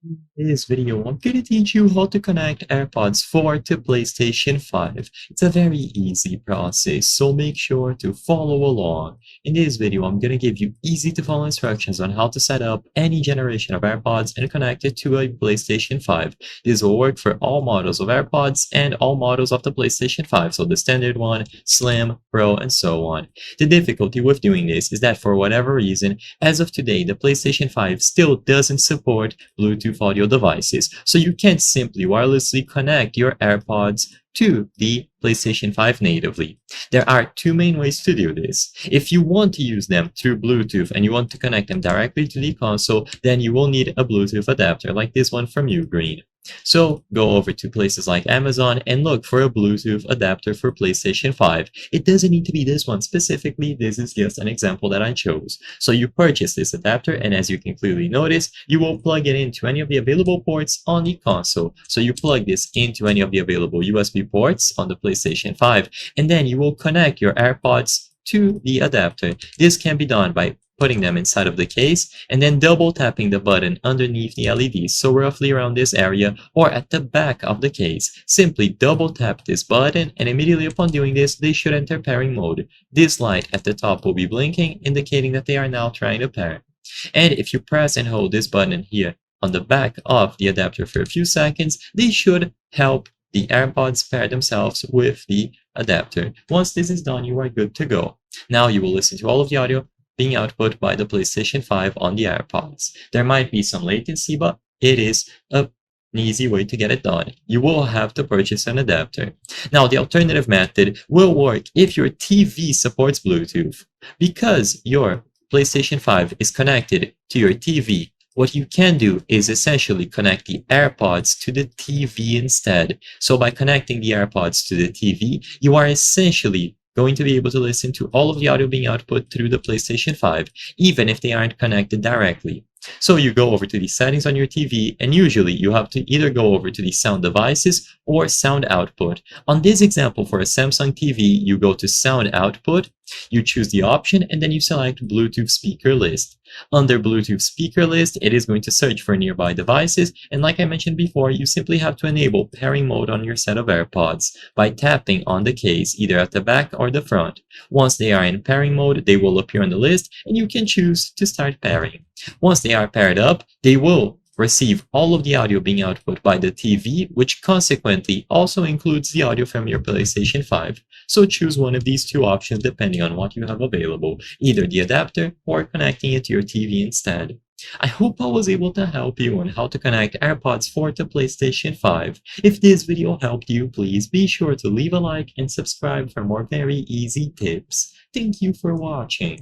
In this video, I'm going to teach you how to connect AirPods 4 to PlayStation 5. It's a very easy process, so make sure to follow along. In this video, I'm going to give you easy to follow instructions on how to set up any generation of AirPods and connect it to a PlayStation 5. This will work for all models of AirPods and all models of the PlayStation 5, so the standard one, Slim, Pro, and so on. The difficulty with doing this is that for whatever reason, as of today, the PlayStation 5 still doesn't support Bluetooth audio devices, so you can't simply wirelessly connect your AirPods to the PlayStation 5 natively. There are two main ways to do this. If you want to use them through Bluetooth and you want to connect them directly to the console, then you will need a Bluetooth adapter like this one from Ugreen. So go over to places like Amazon and look for a Bluetooth adapter for PlayStation 5. It doesn't need to be this one specifically, this is just an example that I chose. So you purchase this adapter, and as you can clearly notice, you will plug it into any of the available ports on the console. So you plug this into any of the available USB ports on the PlayStation 5, and then you will connect your AirPods to the adapter. This can be done by putting them inside of the case and then double tapping the button underneath the LEDs, so roughly around this area or at the back of the case. Simply double tap this button, and immediately upon doing this, they should enter pairing mode. This light at the top will be blinking, indicating that they are now trying to pair. And if you press and hold this button here on the back of the adapter for a few seconds, they should help the AirPods pair themselves with the adapter. Once this is done, you are good to go. Now you will listen to all of the audio being output by the PlayStation 5 on the AirPods. There might be some latency, but it is an easy way to get it done. You will have to purchase an adapter. Now, the alternative method will work if your TV supports Bluetooth. Because your PlayStation 5 is connected to your TV, what you can do is essentially connect the AirPods to the TV instead. So by connecting the AirPods to the TV, you are essentially going to be able to listen to all of the audio being output through the PlayStation 5, even if they aren't connected directly. So you go over to the settings on your TV, and usually you have to either go over to the sound devices or sound output. On this example for a Samsung TV, you go to sound output, you choose the option, and then you select Bluetooth speaker list. Under Bluetooth speaker list, it is going to search for nearby devices, and like I mentioned before, you simply have to enable pairing mode on your set of AirPods by tapping on the case, either at the back or the front. Once they are in pairing mode, they will appear on the list, and you can choose to start pairing. Once they are paired up, they will receive all of the audio being output by the TV, which consequently also includes the audio from your PlayStation 5. So choose one of these two options depending on what you have available, either the adapter or connecting it to your TV instead. I hope I was able to help you on how to connect AirPods 4 to PlayStation 5. If this video helped you, please be sure to leave a like and subscribe for more very easy tips. Thank you for watching.